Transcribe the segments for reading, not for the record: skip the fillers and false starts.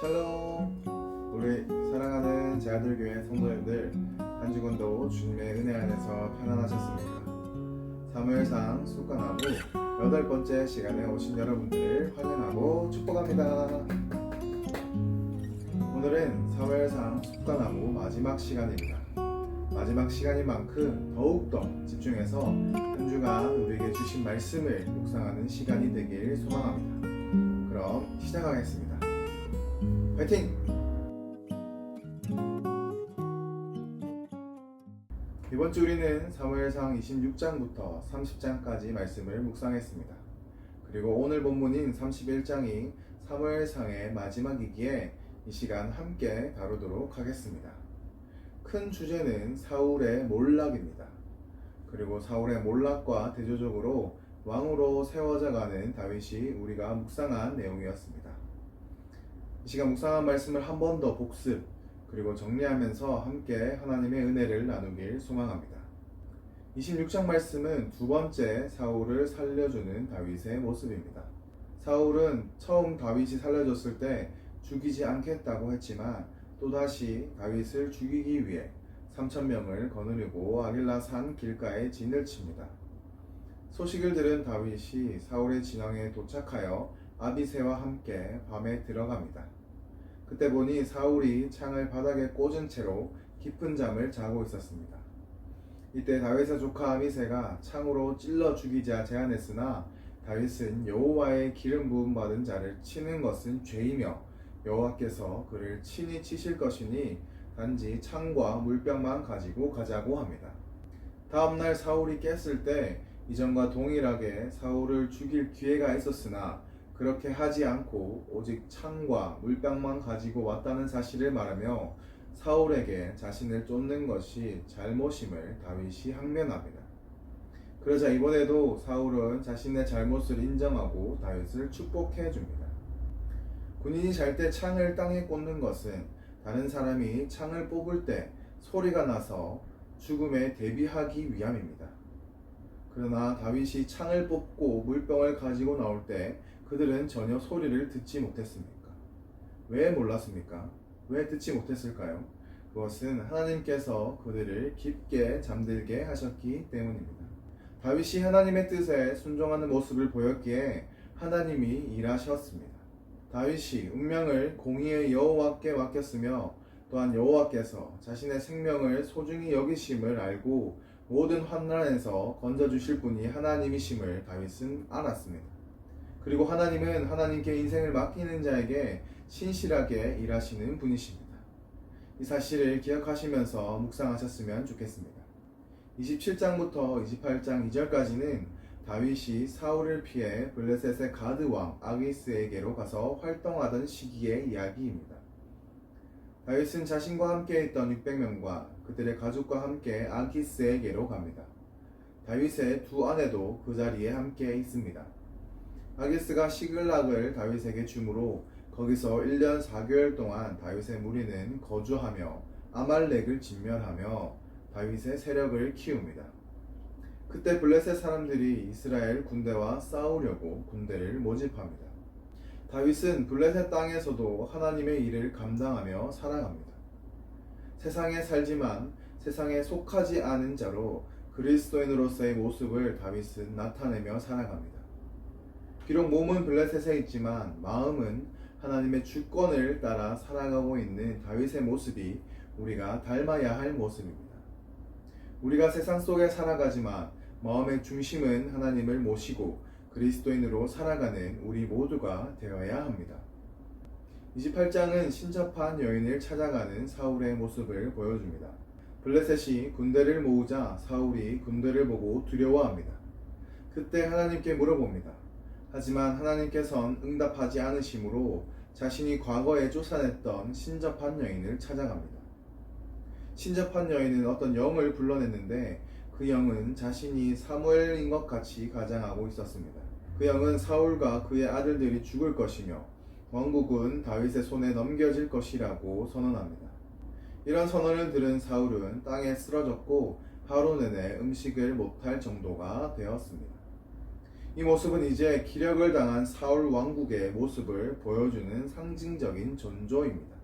샬롬. 우리 사랑하는 제아들교회 성도님들, 한 주간도 주님의 은혜 안에서 편안하셨습니까? 사무엘상 숫간나무 8번째 시간에 오신 여러분들을 환영하고 축복합니다. 오늘은 사무엘상 숫간나무 마지막 시간입니다. 마지막 시간인 만큼 더욱더 집중해서 한 주간 우리에게 주신 말씀을 묵상하는 시간이 되길 소망합니다. 그럼 시작하겠습니다. 파이팅! 이번 주 우리는 사무엘상 26장부터 30장까지 말씀을 묵상했습니다. 그리고 오늘 본문인 31장이 사무엘상의 마지막이기에 이 시간 함께 다루도록 하겠습니다. 큰 주제는 사울의 몰락입니다. 그리고 사울의 몰락과 대조적으로 왕으로 세워져가는 다윗이 우리가 묵상한 내용이었습니다. 이 시간 묵상한 말씀을 한 번 더 복습 그리고 정리하면서 함께 하나님의 은혜를 나누길 소망합니다. 26장 말씀은 두 번째 사울을 살려주는 다윗의 모습입니다. 사울은 처음 다윗이 살려줬을 때 죽이지 않겠다고 했지만 또다시 다윗을 죽이기 위해 3,000명을 거느리고 아길라산 길가에 진을 칩니다. 소식을 들은 다윗이 사울의 진영에 도착하여 아비새와 함께 밤에 들어갑니다. 그때 보니 사울이 창을 바닥에 꽂은 채로 깊은 잠을 자고 있었습니다. 이때 다윗의 조카 아비새가 창으로 찔러 죽이자 제안했으나 다윗은 여호와의 기름 부음 받은 자를 치는 것은 죄이며 여호와께서 그를 친히 치실 것이니 단지 창과 물병만 가지고 가자고 합니다. 다음날 사울이 깼을 때 이전과 동일하게 사울을 죽일 기회가 있었으나 그렇게 하지 않고 오직 창과 물병만 가지고 왔다는 사실을 말하며 사울에게 자신을 쫓는 것이 잘못임을 다윗이 항면합니다. 그러자 이번에도 사울은 자신의 잘못을 인정하고 다윗을 축복해 줍니다. 군인이 잘 때 창을 땅에 꽂는 것은 다른 사람이 창을 뽑을 때 소리가 나서 죽음에 대비하기 위함입니다. 그러나 다윗이 창을 뽑고 물병을 가지고 나올 때 그들은 전혀 소리를 듣지 못했습니까? 왜 몰랐습니까? 왜 듣지 못했을까요? 그것은 하나님께서 그들을 깊게 잠들게 하셨기 때문입니다. 다윗이 하나님의 뜻에 순종하는 모습을 보였기에 하나님이 일하셨습니다. 다윗이 운명을 공의의 여호와께 맡겼으며 또한 여호와께서 자신의 생명을 소중히 여기심을 알고 모든 환난에서 건져주실 분이 하나님이심을 다윗은 알았습니다. 그리고 하나님은 하나님께 인생을 맡기는 자에게 신실하게 일하시는 분이십니다. 이 사실을 기억하시면서 묵상하셨으면 좋겠습니다. 27장부터 28장 2절까지는 다윗이 사울을 피해 블레셋의 가드 왕 아기스에게로 가서 활동하던 시기의 이야기입니다. 다윗은 자신과 함께 있던 600명과 그들의 가족과 함께 아기스에게로 갑니다. 다윗의 두 아내도 그 자리에 함께 있습니다. 아기스가 시글락을 다윗에게 주므로 거기서 1년 4개월 동안 다윗의 무리는 거주하며 아말렉을 진멸하며 다윗의 세력을 키웁니다. 그때 블레셋 사람들이 이스라엘 군대와 싸우려고 군대를 모집합니다. 다윗은 블레셋 땅에서도 하나님의 일을 감당하며 살아갑니다. 세상에 살지만 세상에 속하지 않은 자로 그리스도인으로서의 모습을 다윗은 나타내며 살아갑니다. 비록 몸은 블레셋에 있지만 마음은 하나님의 주권을 따라 살아가고 있는 다윗의 모습이 우리가 닮아야 할 모습입니다. 우리가 세상 속에 살아가지만 마음의 중심은 하나님을 모시고 그리스도인으로 살아가는 우리 모두가 되어야 합니다. 28장은 신접한 여인을 찾아가는 사울의 모습을 보여줍니다. 블레셋이 군대를 모으자 사울이 군대를 보고 두려워합니다. 그때 하나님께 물어봅니다. 하지만 하나님께선 응답하지 않으시므로 자신이 과거에 쫓아냈던 신접한 여인을 찾아갑니다. 신접한 여인은 어떤 영을 불러냈는데 그 영은 자신이 사무엘인 것 같이 가장하고 있었습니다. 그 영은 사울과 그의 아들들이 죽을 것이며 왕국은 다윗의 손에 넘겨질 것이라고 선언합니다. 이런 선언을 들은 사울은 땅에 쓰러졌고 하루 내내 음식을 못할 정도가 되었습니다. 이 모습은 이제 기력을 당한 사울 왕국의 모습을 보여주는 상징적인 전조입니다.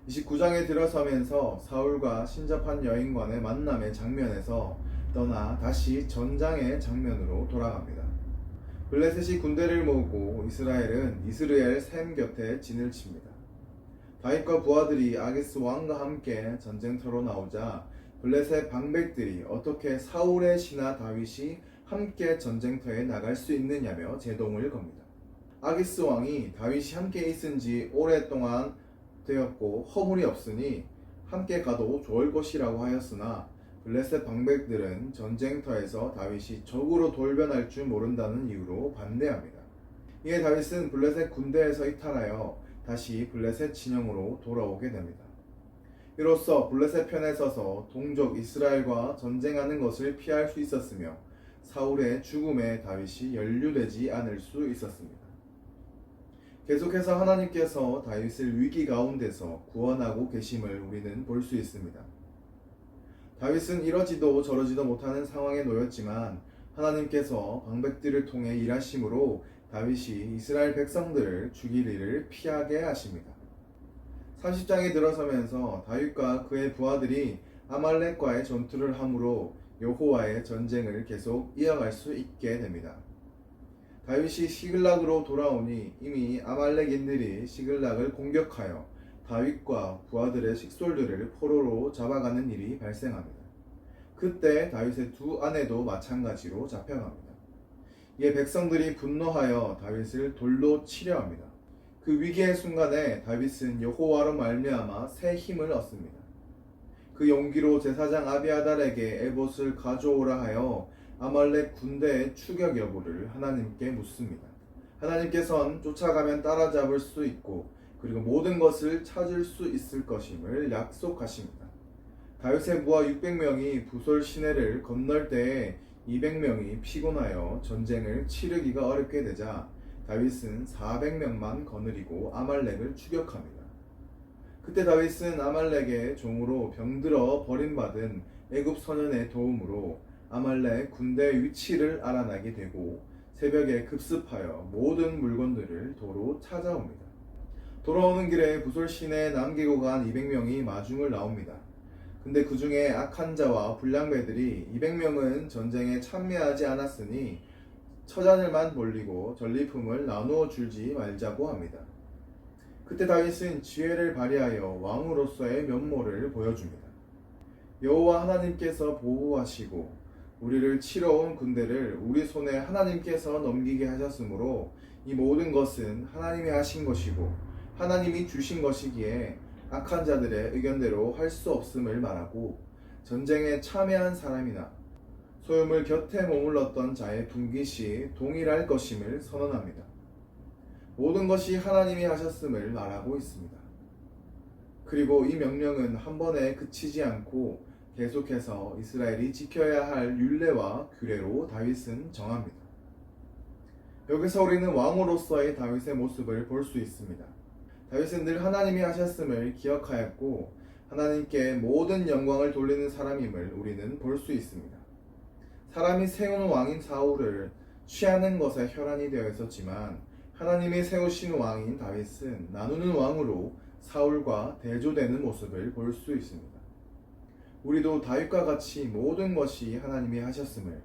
29장에 들어서면서 사울과 신접한 여인과의 만남의 장면에서 떠나 다시 전장의 장면으로 돌아갑니다. 블레셋이 군대를 모으고 이스라엘은 이스라엘 샘 곁에 진을 칩니다. 다윗과 부하들이 아기스 왕과 함께 전쟁터로 나오자 블레셋 방백들이 어떻게 사울의 신하 다윗이 함께 전쟁터에 나갈 수 있느냐며 제동을 겁니다. 아기스 왕이 다윗이 함께 있은 지 오랫동안 되었고 허물이 없으니 함께 가도 좋을 것이라고 하였으나 블레셋 방백들은 전쟁터에서 다윗이 적으로 돌변할 줄 모른다는 이유로 반대합니다. 이에 다윗은 블레셋 군대에서 이탈하여 다시 블레셋 진영으로 돌아오게 됩니다. 이로써 블레셋 편에 서서 동족 이스라엘과 전쟁하는 것을 피할 수 있었으며 사울의 죽음에 다윗이 연루되지 않을 수 있었습니다. 계속해서 하나님께서 다윗을 위기 가운데서 구원하고 계심을 우리는 볼 수 있습니다. 다윗은 이러지도 저러지도 못하는 상황에 놓였지만 하나님께서 방백들을 통해 일하심으로 다윗이 이스라엘 백성들을 죽일 일을 피하게 하십니다. 30장에 들어서면서 다윗과 그의 부하들이 아말렉과의 전투를 함으로 여호와의 전쟁을 계속 이어갈 수 있게 됩니다. 다윗이 시글락으로 돌아오니 이미 아말렉인들이 시글락을 공격하여 다윗과 부하들의 식솔들을 포로로 잡아가는 일이 발생합니다. 그때 다윗의 두 아내도 마찬가지로 잡혀갑니다. 이에 백성들이 분노하여 다윗을 돌로 치려 합니다. 그 위기의 순간에 다윗은 여호와로 말미암아 새 힘을 얻습니다. 그 용기로 제사장 아비아달에게 에봇을 가져오라 하여 아말렉 군대의 추격 여부를 하나님께 묻습니다. 하나님께선 쫓아가면 따라잡을 수 있고 그리고 모든 것을 찾을 수 있을 것임을 약속하십니다. 다윗의 부하 600명이 부솔 시내를 건널 때에 200명이 피곤하여 전쟁을 치르기가 어렵게 되자 다윗은 400명만 거느리고 아말렉을 추격합니다. 그때 다윗은 아말렉의 종으로 병들어 버림받은 애굽 소년의 도움으로 아말렉 군대의 위치를 알아나게 되고 새벽에 급습하여 모든 물건들을 도로 찾아옵니다. 돌아오는 길에 부솔 시내에 남기고 간 200명이 마중을 나옵니다. 근데 그 중에 악한 자와 불량배들이 200명은 전쟁에 참여하지 않았으니 처자들만 몰리고 전리품을 나누어 주지 말자고 합니다. 그때 다윗은 지혜를 발휘하여 왕으로서의 면모를 보여줍니다. 여호와 하나님께서 보호하시고 우리를 치러 온 군대를 우리 손에 하나님께서 넘기게 하셨으므로 이 모든 것은 하나님이 하신 것이고 하나님이 주신 것이기에 악한 자들의 의견대로 할 수 없음을 말하고 전쟁에 참여한 사람이나 소유물 곁에 머물렀던 자의 분깃이 동일할 것임을 선언합니다. 모든 것이 하나님이 하셨음을 말하고 있습니다. 그리고 이 명령은 한 번에 그치지 않고 계속해서 이스라엘이 지켜야 할 율례와 규례로 다윗은 정합니다. 여기서 우리는 왕으로서의 다윗의 모습을 볼 수 있습니다. 다윗은 늘 하나님이 하셨음을 기억하였고 하나님께 모든 영광을 돌리는 사람임을 우리는 볼 수 있습니다. 사람이 세운 왕인 사울을 취하는 것에 혈안이 되어 있었지만 하나님이 세우신 왕인 다윗은 나누는 왕으로 사울과 대조되는 모습을 볼 수 있습니다. 우리도 다윗과 같이 모든 것이 하나님이 하셨음을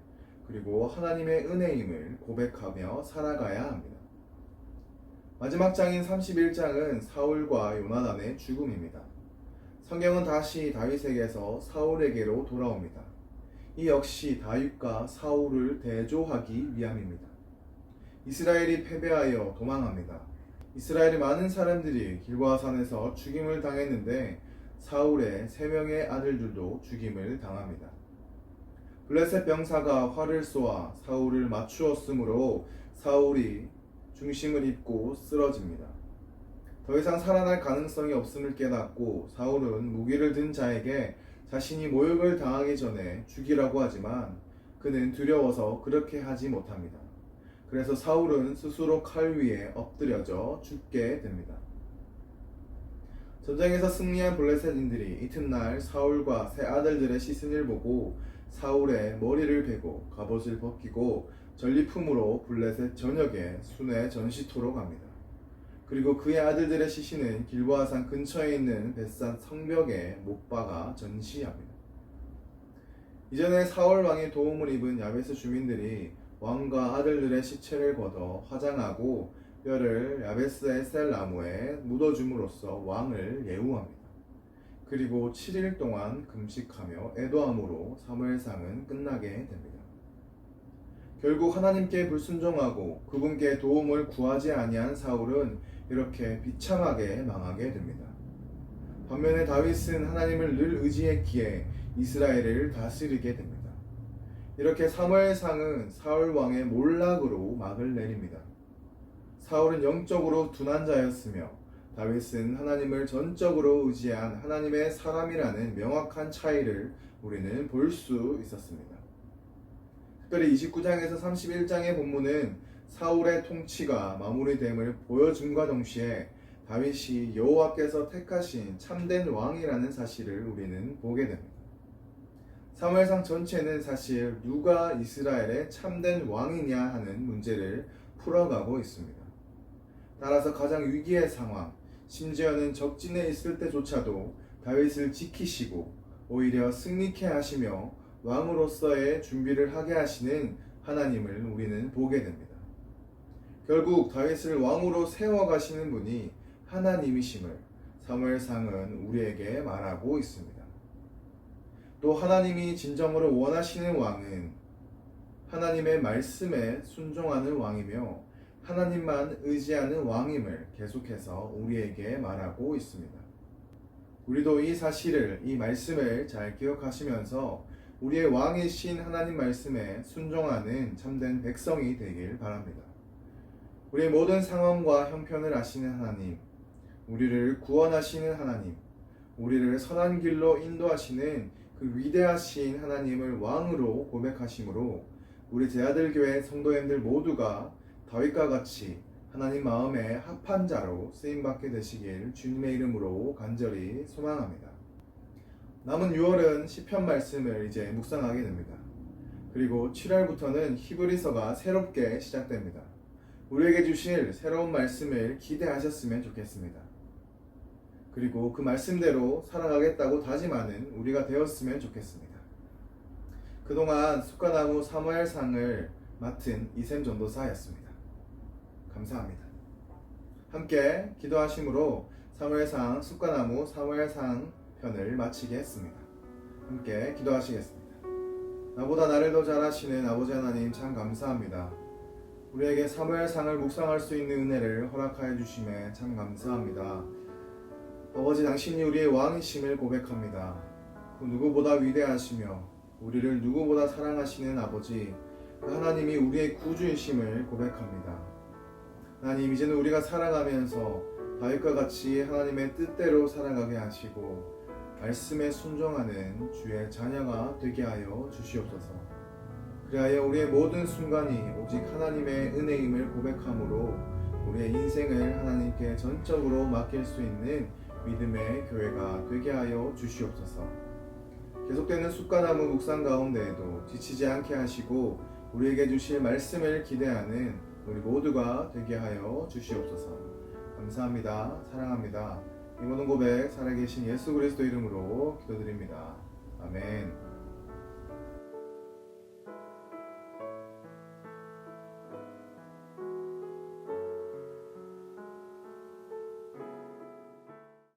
그리고 하나님의 은혜임을 고백하며 살아가야 합니다. 마지막 장인 31장은 사울과 요나단의 죽음입니다. 성경은 다시 다윗에게서 사울에게로 돌아옵니다. 이 역시 다윗과 사울을 대조하기 위함입니다. 이스라엘이 패배하여 도망합니다. 이스라엘의 많은 사람들이 길보아산에서 죽임을 당했는데 사울의 3명의 아들들도 죽임을 당합니다. 블레셋 병사가 활을 쏘아 사울을 맞추었으므로 사울이 중심을 입고 쓰러집니다. 더 이상 살아날 가능성이 없음을 깨닫고 사울은 무기를 든 자에게 자신이 모욕을 당하기 전에 죽이라고 하지만 그는 두려워서 그렇게 하지 못합니다. 그래서 사울은 스스로 칼 위에 엎드려져 죽게 됩니다. 전쟁에서 승리한 블레셋인들이 이튿날 사울과 세 아들들의 시신을 보고 사울의 머리를 베고 갑옷을 벗기고 전리품으로 블레셋 전역에 순회 전시토로 갑니다. 그리고 그의 아들들의 시신은 길보아산 근처에 있는 벳산 성벽에 못 박아 전시합니다. 이전에 사울 왕의 도움을 입은 야베스 주민들이 왕과 아들들의 시체를 걷어 화장하고 뼈를 야베스의 셀나무에 묻어줌으로써 왕을 예우합니다. 그리고 7일 동안 금식하며 애도함으로 사무엘상은 끝나게 됩니다. 결국 하나님께 불순종하고 그분께 도움을 구하지 아니한 사울은 이렇게 비참하게 망하게 됩니다. 반면에 다윗은 하나님을 늘 의지했기에 이스라엘을 다스리게 됩니다. 이렇게 사무엘상은 사울 왕의 몰락으로 막을 내립니다. 사울은 영적으로 둔한 자였으며 다윗은 하나님을 전적으로 의지한 하나님의 사람이라는 명확한 차이를 우리는 볼 수 있었습니다. 특별히 29장에서 31장의 본문은 사울의 통치가 마무리됨을 보여줌과 동시에 다윗이 여호와께서 택하신 참된 왕이라는 사실을 우리는 보게 됩니다. 사무엘상 전체는 사실 누가 이스라엘의 참된 왕이냐 하는 문제를 풀어가고 있습니다. 따라서 가장 위기의 상황, 심지어는 적진에 있을 때조차도 다윗을 지키시고 오히려 승리케 하시며 왕으로서의 준비를 하게 하시는 하나님을 우리는 보게 됩니다. 결국 다윗을 왕으로 세워가시는 분이 하나님이심을 사무엘상은 우리에게 말하고 있습니다. 또 하나님이 진정으로 원하시는 왕은 하나님의 말씀에 순종하는 왕이며 하나님만 의지하는 왕임을 계속해서 우리에게 말하고 있습니다. 우리도 이 사실을, 이 말씀을 잘 기억하시면서 우리의 왕이신 하나님 말씀에 순종하는 참된 백성이 되길 바랍니다. 우리의 모든 상황과 형편을 아시는 하나님, 우리를 구원하시는 하나님, 우리를 선한 길로 인도하시는 그 위대하신 하나님을 왕으로 고백하심으로 우리 제아들교회 성도님들 모두가 다윗과 같이 하나님 마음에 합한 자로 쓰임받게 되시길 주님의 이름으로 간절히 소망합니다. 남은 6월은 시편 말씀을 이제 묵상하게 됩니다. 그리고 7월부터는 히브리서가 새롭게 시작됩니다. 우리에게 주실 새로운 말씀을 기대하셨으면 좋겠습니다. 그리고 그 말씀대로 살아가겠다고 다짐하는 우리가 되었으면 좋겠습니다. 그동안 숫가나무 사무엘상을 맡은 이샘 전도사였습니다. 감사합니다. 함께 기도하심으로 사무엘상 숫가나무 사무엘상 편을 마치게 했습니다. 함께 기도하시겠습니다. 나보다 나를 더 잘 아시는 아버지 하나님 참 감사합니다. 우리에게 사무엘상을 묵상할 수 있는 은혜를 허락하여 주심에 참 감사합니다. 아버지 당신이 우리의 왕이심을 고백합니다. 그 누구보다 위대하시며 우리를 누구보다 사랑하시는 아버지 그 하나님이 우리의 구주이심을 고백합니다. 하나님 이제는 우리가 살아가면서 다윗과 같이 하나님의 뜻대로 살아가게 하시고 말씀에 순종하는 주의 자녀가 되게 하여 주시옵소서. 그리하여 우리의 모든 순간이 오직 하나님의 은혜임을 고백함으로 우리의 인생을 하나님께 전적으로 맡길 수 있는 믿음의 교회가 되게 하여 주시옵소서. 계속되는 숫가나무 묵상 가운데에도 지치지 않게 하시고 우리에게 주실 말씀을 기대하는 우리 모두가 되게 하여 주시옵소서. 감사합니다. 사랑합니다. 이 모든 고백 살아계신 예수 그리스도 이름으로 기도드립니다. 아멘.